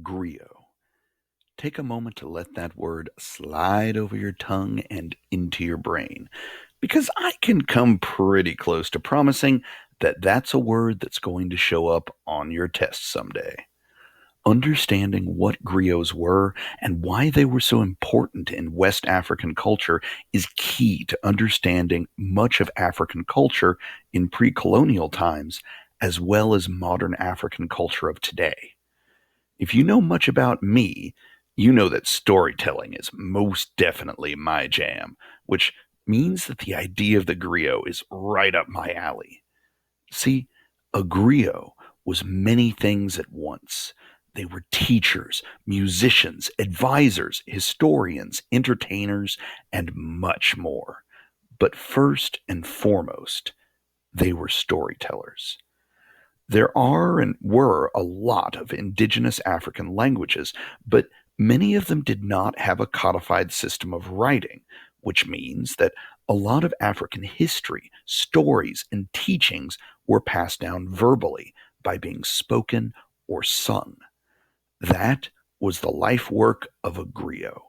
Griot. Take a moment to let that word slide over your tongue and into your brain, because I can come pretty close to promising that that's a word that's going to show up on your test someday. Understanding what griots were and why they were so important in West African culture is key to understanding much of African culture in pre colonial times, as well as modern African culture of today. If you know much about me, you know that storytelling is most definitely my jam, which means that the idea of the griot is right up my alley. See, a griot was many things at once. They were teachers, musicians, advisors, historians, entertainers, and much more. But first and foremost, they were storytellers. There are and were a lot of indigenous African languages, but many of them did not have a codified system of writing, which means that a lot of African history, stories, and teachings were passed down verbally by being spoken or sung. That was the life work of a griot.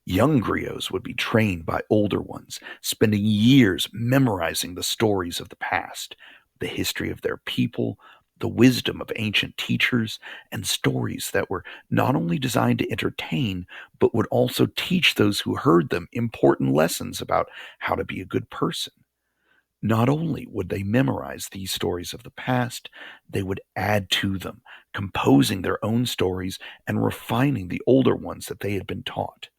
Young griots would be trained by older ones, spending years memorizing the stories of the past, the history of their people, the wisdom of ancient teachers, and stories that were not only designed to entertain, but would also teach those who heard them important lessons about how to be a good person. Not only would they memorize these stories of the past, they would add to them, composing their own stories and refining the older ones that they had been taught.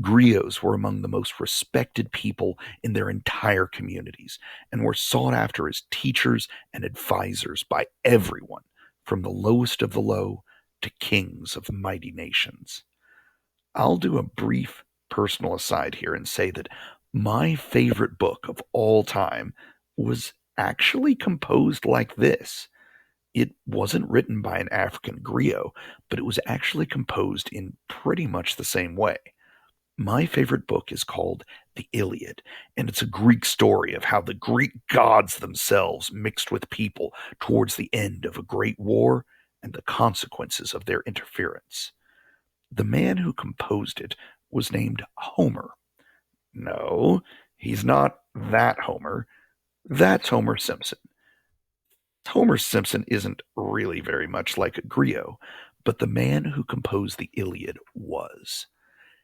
Griots were among the most respected people in their entire communities and were sought after as teachers and advisors by everyone, from the lowest of the low to kings of mighty nations. I'll do a brief personal aside here and say that my favorite book of all time was actually composed like this. It wasn't written by an African griot, but it was actually composed in pretty much the same way. My favorite book is called The Iliad, and it's a Greek story of how the Greek gods themselves mixed with people towards the end of a great war and the consequences of their interference. The man who composed it was named Homer. No, he's not that Homer. That's Homer Simpson. Homer Simpson isn't really very much like a griot, but the man who composed the Iliad was.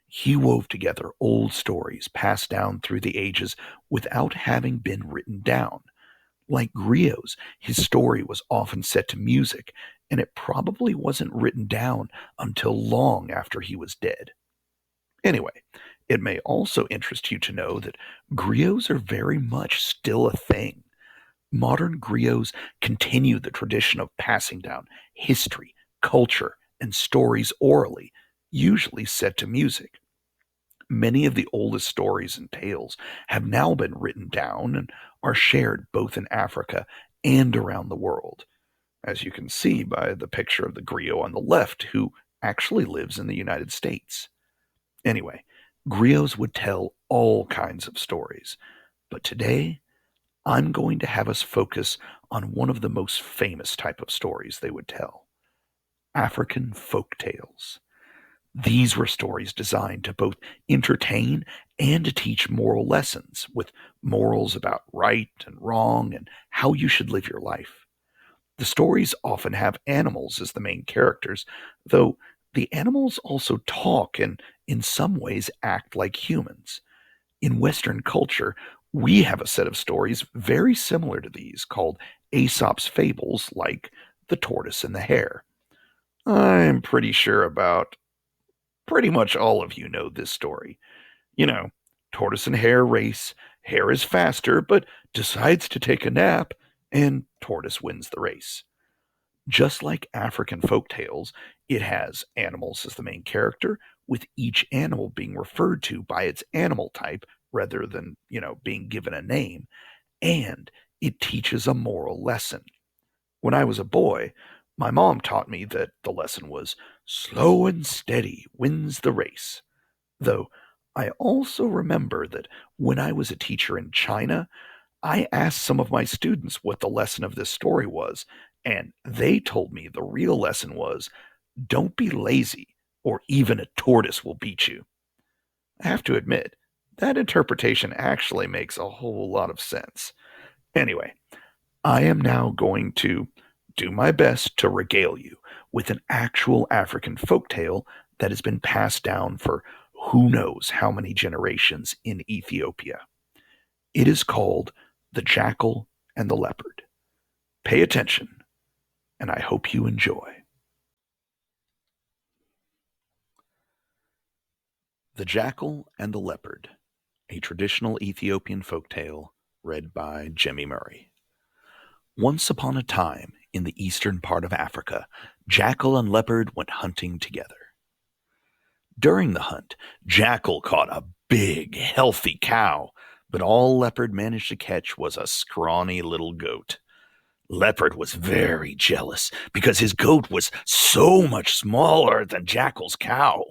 He wove together old stories passed down through the ages without having been written down. Like griots, his story was often set to music, and it probably wasn't written down until long after he was dead. Anyway, it may also interest you to know that griots are very much still a thing. Modern griots continue the tradition of passing down history, culture, and stories orally, usually set to music. Many of the oldest stories and tales have now been written down and are shared both in Africa and around the world, as you can see by the picture of the griot on the left, who actually lives in the United States. Anyway, griots would tell all kinds of stories, but today I'm going to have us focus on one of the most famous type of stories they would tell: African folk tales. These were stories designed to both entertain and to teach moral lessons, with morals about right and wrong and how you should live your life. The stories often have animals as the main characters, though the animals also talk and, in some ways, act like humans. In Western culture, we have a set of stories very similar to these called Aesop's fables, like The Tortoise and the Hare. I'm pretty sure about pretty much all of you know this story. You know, tortoise and hare race. Hare is faster, but decides to take a nap, and tortoise wins the race. Just like African folk tales, it has animals as the main character, with each animal being referred to by its animal type rather than, being given a name, and it teaches a moral lesson. When I was a boy, my mom taught me that the lesson was slow and steady wins the race. Though I also remember that when I was a teacher in China, I asked some of my students what the lesson of this story was, and they told me the real lesson was Don't be lazy, or even a tortoise will beat you. I have to admit, that interpretation actually makes a whole lot of sense. Anyway, I am now going to do my best to regale you with an actual African folktale that has been passed down for who knows how many generations in Ethiopia. It is called The Jackal and the Leopard. Pay attention, and I hope you enjoy. The Jackal and the Leopard, a traditional Ethiopian folktale read by Jimmy Murray. Once upon a time, in the eastern part of Africa, Jackal and Leopard went hunting together. During the hunt, Jackal caught a big, healthy cow, but all Leopard managed to catch was a scrawny little goat. Leopard was very jealous because his goat was so much smaller than Jackal's cow.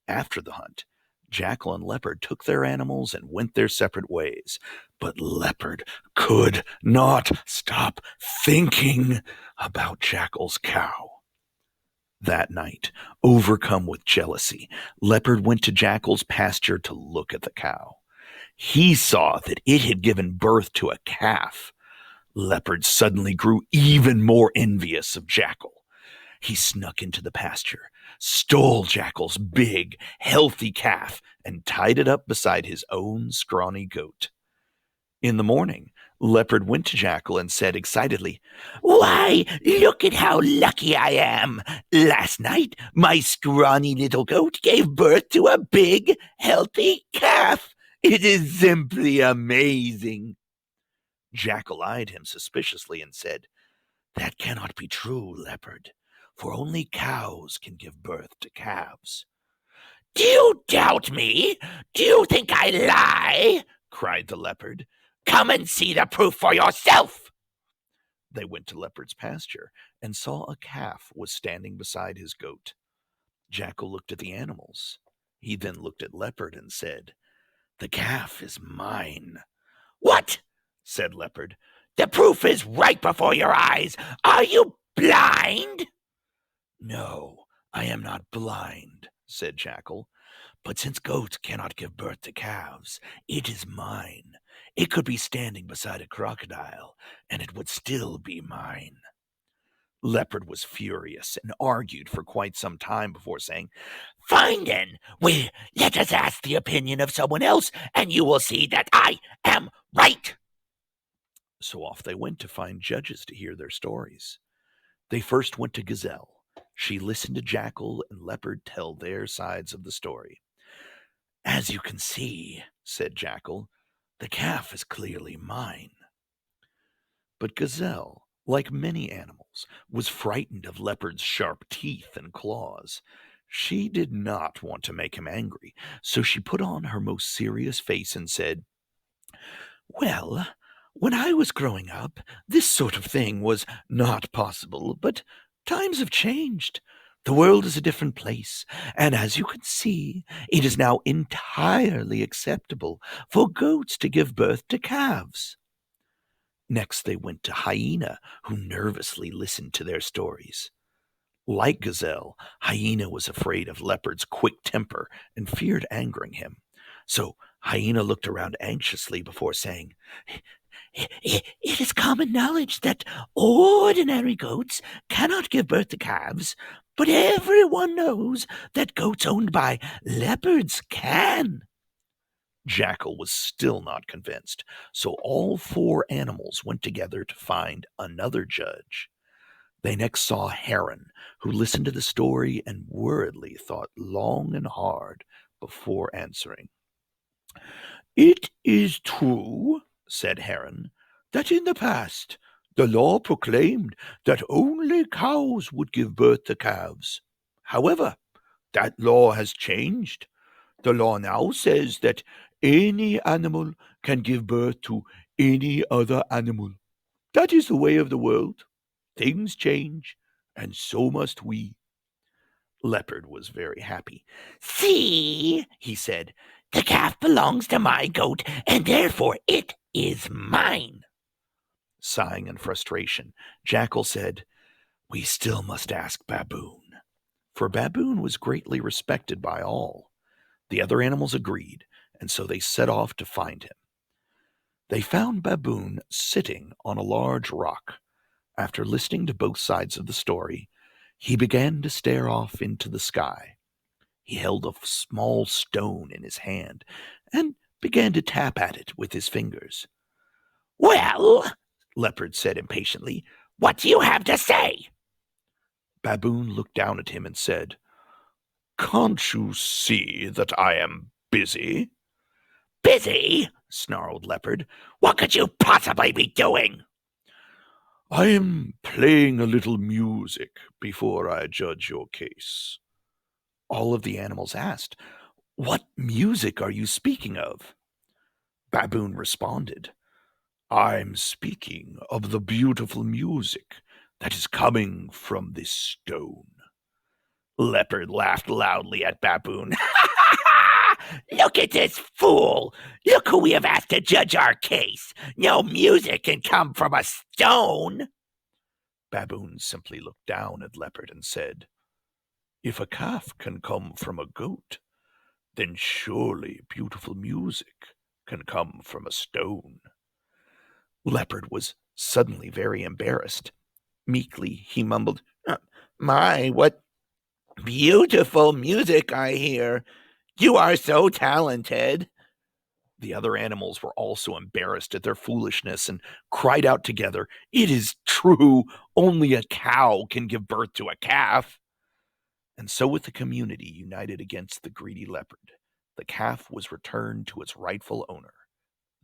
After the hunt, Jackal and Leopard took their animals and went their separate ways. But Leopard could not stop thinking about Jackal's cow. That night, overcome with jealousy, Leopard went to Jackal's pasture to look at the cow. He saw that it had given birth to a calf. Leopard suddenly grew even more envious of Jackal. He snuck into the pasture, stole Jackal's big, healthy calf, and tied it up beside his own scrawny goat. In the morning, Leopard went to Jackal and said excitedly, "Why, look at how lucky I am! Last night, my scrawny little goat gave birth to a big, healthy calf! It is simply amazing!" Jackal eyed him suspiciously and said, "That cannot be true, Leopard, for only cows can give birth to calves." "Do you doubt me? Do you think I lie?" cried the Leopard. "Come and see the proof for yourself." They went to Leopard's pasture and saw a calf was standing beside his goat. Jackal looked at the animals. He then looked at Leopard and said, "The calf is mine." "What?" said Leopard. "The proof is right before your eyes. Are you blind?" "No, I am not blind," said Jackal. "But since goats cannot give birth to calves, it is mine. It could be standing beside a crocodile, and it would still be mine." Leopard was furious and argued for quite some time before saying, "Fine then, well, let us ask the opinion of someone else, and you will see that I am right." So off they went to find judges to hear their stories. They first went to Gazelle. She listened to Jackal and Leopard tell their sides of the story. "As you can see," said Jackal, "the calf is clearly mine." But Gazelle, like many animals, was frightened of Leopard's sharp teeth and claws. She did not want to make him angry, so she put on her most serious face and said, "Well, when I was growing up, this sort of thing was not possible, but times have changed. The world is a different place, and as you can see, it is now entirely acceptable for goats to give birth to calves." Next, they went to Hyena, who nervously listened to their stories. Like Gazelle, Hyena was afraid of Leopard's quick temper and feared angering him. So Hyena looked around anxiously before saying, "It is common knowledge that ordinary goats cannot give birth to calves, but everyone knows that goats owned by leopards can." Jackal was still not convinced, so all four animals went together to find another judge. They next saw Heron, who listened to the story and worriedly thought long and hard before answering. "It is true," said Heron, "that in the past the law proclaimed that only cows would give birth to calves. However, that law has changed. The law now says that any animal can give birth to any other animal. That is the way of the world. Things change, and so must we." Leopard was very happy. "See," he said, "the calf belongs to my goat, and therefore it is mine." Sighing in frustration, Jackal said, "We still must ask Baboon." for Baboon was greatly respected by all. The other animals agreed, and so they set off to find him. They found Baboon sitting on a large rock. After listening to both sides of the story, he began to stare off into the sky. He held a small stone in his hand and began to tap at it with his fingers. "Well," Leopard said impatiently, "what do you have to say?" Baboon looked down at him and said, "Can't you see that I am busy?" "Busy?" snarled Leopard. "What could you possibly be doing?" "I am playing a little music before I judge your case." All of the animals asked, "What music are you speaking of?" Baboon responded, "I'm speaking of the beautiful music that is coming from this stone." Leopard laughed loudly at Baboon. "Look at this fool! Look who we have asked to judge our case! No music can come from a stone!" Baboon simply looked down at Leopard and said, "If a calf can come from a goat, then surely beautiful music can come from a stone." Leopard was suddenly very embarrassed. Meekly, he mumbled, "My, what beautiful music I hear! You are so talented." The other animals were also embarrassed at their foolishness and cried out together, "It is true! Only a cow can give birth to a calf." And so, with the community united against the greedy leopard, the calf was returned to its rightful owner,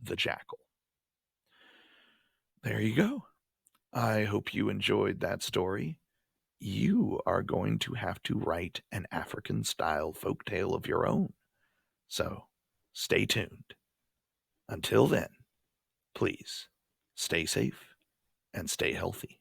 the jackal. There you go. I hope you enjoyed that story. You are going to have to write an African-style folktale of your own. So, stay tuned. Until then, please stay safe and stay healthy.